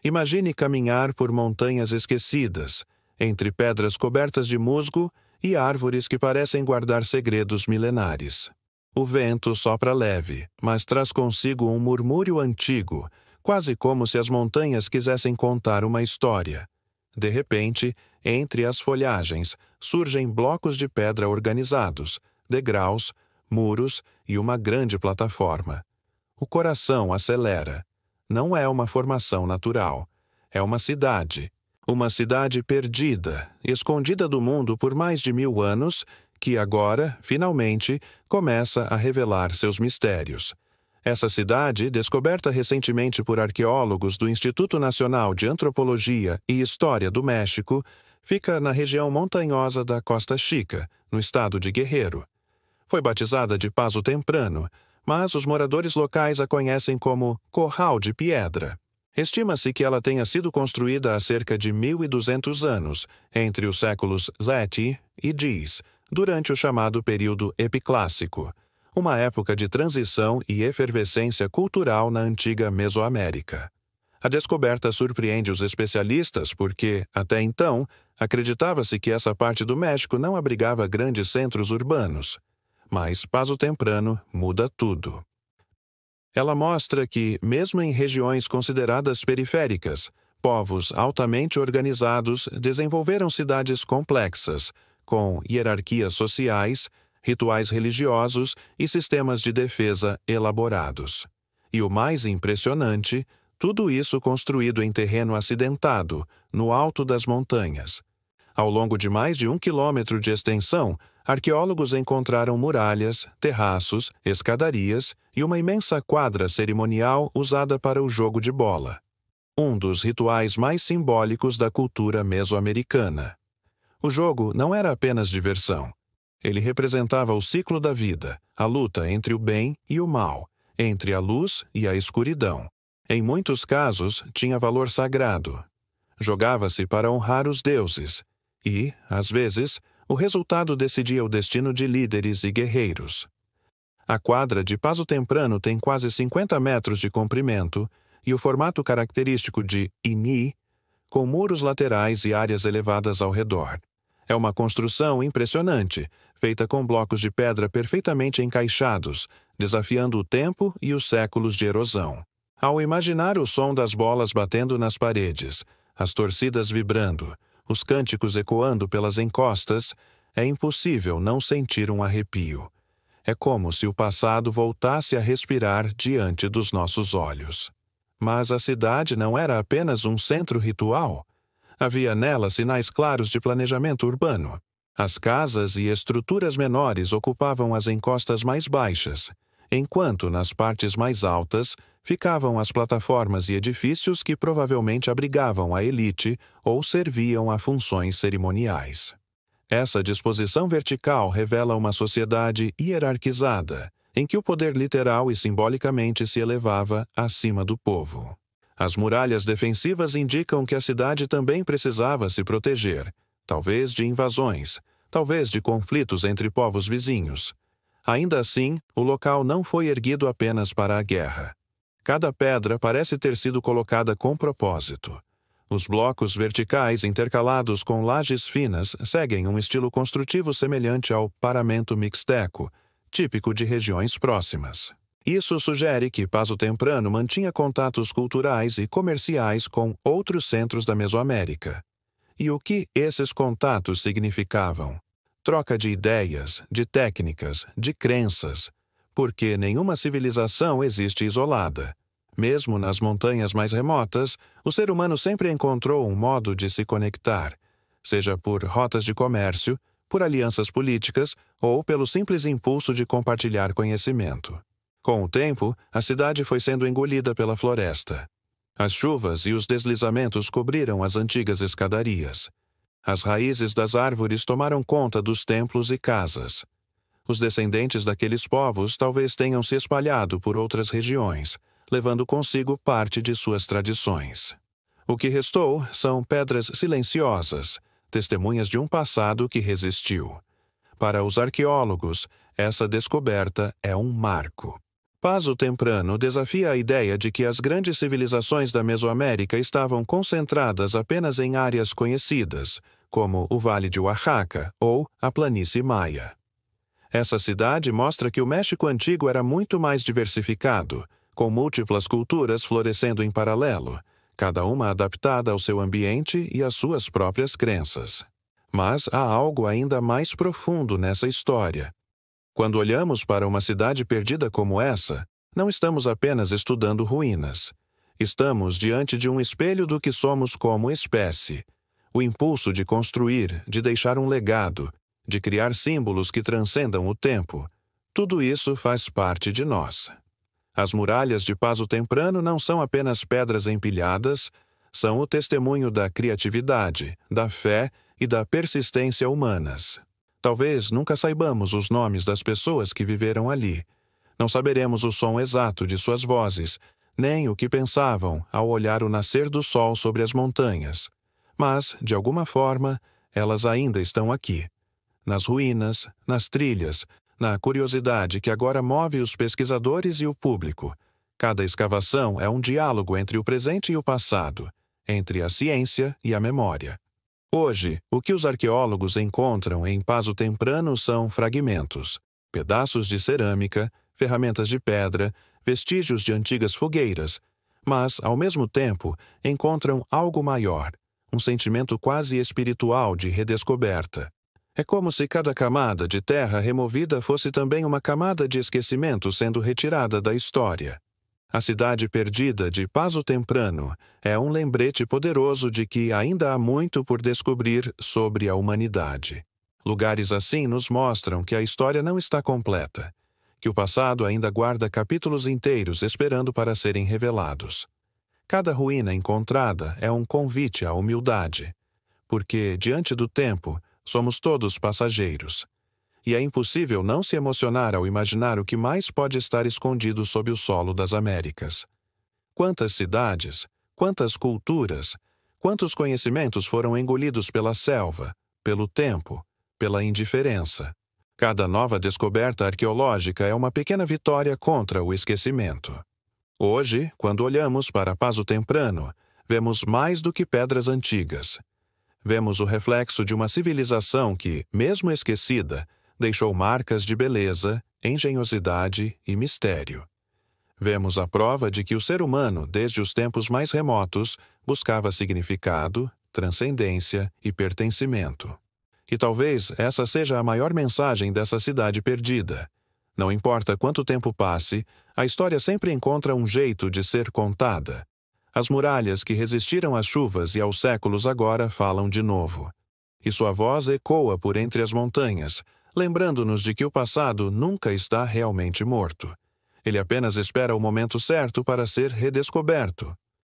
Imagine caminhar por montanhas esquecidas, entre pedras cobertas de musgo e árvores que parecem guardar segredos milenares. O vento sopra leve, mas traz consigo um murmúrio antigo, quase como se as montanhas quisessem contar uma história. De repente, entre as folhagens, surgem blocos de pedra organizados, degraus, muros e uma grande plataforma. O coração acelera. Não é uma formação natural. É uma cidade perdida, escondida do mundo por mais de 1000 anos, que agora, finalmente, começa a revelar seus mistérios. Essa cidade, descoberta recentemente por arqueólogos do Instituto Nacional de Antropologia e História do México, fica na região montanhosa da Costa Chica, no estado de Guerrero. Foi batizada de Paso Temprano, mas os moradores locais a conhecem como Corral de Piedra. Estima-se que ela tenha sido construída há cerca de 1200 anos, entre os séculos Leti e Dis, durante o chamado período Epiclássico, uma época de transição e efervescência cultural na antiga Mesoamérica. A descoberta surpreende os especialistas porque, até então, acreditava-se que essa parte do México não abrigava grandes centros urbanos. Mas Paso Temprano muda tudo. Ela mostra que, mesmo em regiões consideradas periféricas, povos altamente organizados desenvolveram cidades complexas, com hierarquias sociais, rituais religiosos e sistemas de defesa elaborados. E o mais impressionante, tudo isso construído em terreno acidentado, no alto das montanhas. Ao longo de mais de 1 quilômetro de extensão, arqueólogos encontraram muralhas, terraços, escadarias e uma imensa quadra cerimonial usada para o jogo de bola. Um dos rituais mais simbólicos da cultura mesoamericana. O jogo não era apenas diversão. Ele representava o ciclo da vida, a luta entre o bem e o mal, entre a luz e a escuridão. Em muitos casos, tinha valor sagrado. Jogava-se para honrar os deuses e, às vezes, o resultado decidia o destino de líderes e guerreiros. A quadra de Paso Temprano tem quase 50 metros de comprimento e o formato característico de ini, com muros laterais e áreas elevadas ao redor. É uma construção impressionante, feita com blocos de pedra perfeitamente encaixados, desafiando o tempo e os séculos de erosão. Ao imaginar o som das bolas batendo nas paredes, as torcidas vibrando, os cânticos ecoando pelas encostas, é impossível não sentir um arrepio. É como se o passado voltasse a respirar diante dos nossos olhos. Mas a cidade não era apenas um centro ritual. Havia nela sinais claros de planejamento urbano. As casas e estruturas menores ocupavam as encostas mais baixas, enquanto nas partes mais altas ficavam as plataformas e edifícios que provavelmente abrigavam a elite ou serviam a funções cerimoniais. Essa disposição vertical revela uma sociedade hierarquizada, em que o poder literal e simbolicamente se elevava acima do povo. As muralhas defensivas indicam que a cidade também precisava se proteger, talvez de invasões, talvez de conflitos entre povos vizinhos. Ainda assim, o local não foi erguido apenas para a guerra. Cada pedra parece ter sido colocada com propósito. Os blocos verticais intercalados com lajes finas seguem um estilo construtivo semelhante ao paramento mixteco, típico de regiões próximas. Isso sugere que Paso Temprano mantinha contatos culturais e comerciais com outros centros da Mesoamérica. E o que esses contatos significavam? Troca de ideias, de técnicas, de crenças, porque nenhuma civilização existe isolada. Mesmo nas montanhas mais remotas, o ser humano sempre encontrou um modo de se conectar, seja por rotas de comércio, por alianças políticas ou pelo simples impulso de compartilhar conhecimento. Com o tempo, a cidade foi sendo engolida pela floresta. As chuvas e os deslizamentos cobriram as antigas escadarias. As raízes das árvores tomaram conta dos templos e casas. Os descendentes daqueles povos talvez tenham se espalhado por outras regiões, levando consigo parte de suas tradições. O que restou são pedras silenciosas, testemunhas de um passado que resistiu. Para os arqueólogos, essa descoberta é um marco. Paso Temprano desafia a ideia de que as grandes civilizações da Mesoamérica estavam concentradas apenas em áreas conhecidas, como o Vale de Oaxaca ou a Planície Maia. Essa cidade mostra que o México antigo era muito mais diversificado, com múltiplas culturas florescendo em paralelo, cada uma adaptada ao seu ambiente e às suas próprias crenças. Mas há algo ainda mais profundo nessa história. Quando olhamos para uma cidade perdida como essa, não estamos apenas estudando ruínas. Estamos diante de um espelho do que somos como espécie. O impulso de construir, de deixar um legado, de criar símbolos que transcendam o tempo. Tudo isso faz parte de nós. As muralhas de Paso Temprano não são apenas pedras empilhadas, são o testemunho da criatividade, da fé e da persistência humanas. Talvez nunca saibamos os nomes das pessoas que viveram ali. Não saberemos o som exato de suas vozes, nem o que pensavam ao olhar o nascer do sol sobre as montanhas. Mas, de alguma forma, elas ainda estão aqui. Nas ruínas, nas trilhas, na curiosidade que agora move os pesquisadores e o público. Cada escavação é um diálogo entre o presente e o passado, entre a ciência e a memória. Hoje, o que os arqueólogos encontram em Paso Temprano são fragmentos, pedaços de cerâmica, ferramentas de pedra, vestígios de antigas fogueiras, mas, ao mesmo tempo, encontram algo maior, um sentimento quase espiritual de redescoberta. É como se cada camada de terra removida fosse também uma camada de esquecimento sendo retirada da história. A cidade perdida de Paso Temprano é um lembrete poderoso de que ainda há muito por descobrir sobre a humanidade. Lugares assim nos mostram que a história não está completa, que o passado ainda guarda capítulos inteiros esperando para serem revelados. Cada ruína encontrada é um convite à humildade, porque, diante do tempo, somos todos passageiros. E é impossível não se emocionar ao imaginar o que mais pode estar escondido sob o solo das Américas. Quantas cidades, quantas culturas, quantos conhecimentos foram engolidos pela selva, pelo tempo, pela indiferença. Cada nova descoberta arqueológica é uma pequena vitória contra o esquecimento. Hoje, quando olhamos para Paso Temprano, vemos mais do que pedras antigas. Vemos o reflexo de uma civilização que, mesmo esquecida, deixou marcas de beleza, engenhosidade e mistério. Vemos a prova de que o ser humano, desde os tempos mais remotos, buscava significado, transcendência e pertencimento. E talvez essa seja a maior mensagem dessa cidade perdida. Não importa quanto tempo passe, a história sempre encontra um jeito de ser contada. As muralhas que resistiram às chuvas e aos séculos agora falam de novo. E sua voz ecoa por entre as montanhas, lembrando-nos de que o passado nunca está realmente morto. Ele apenas espera o momento certo para ser redescoberto.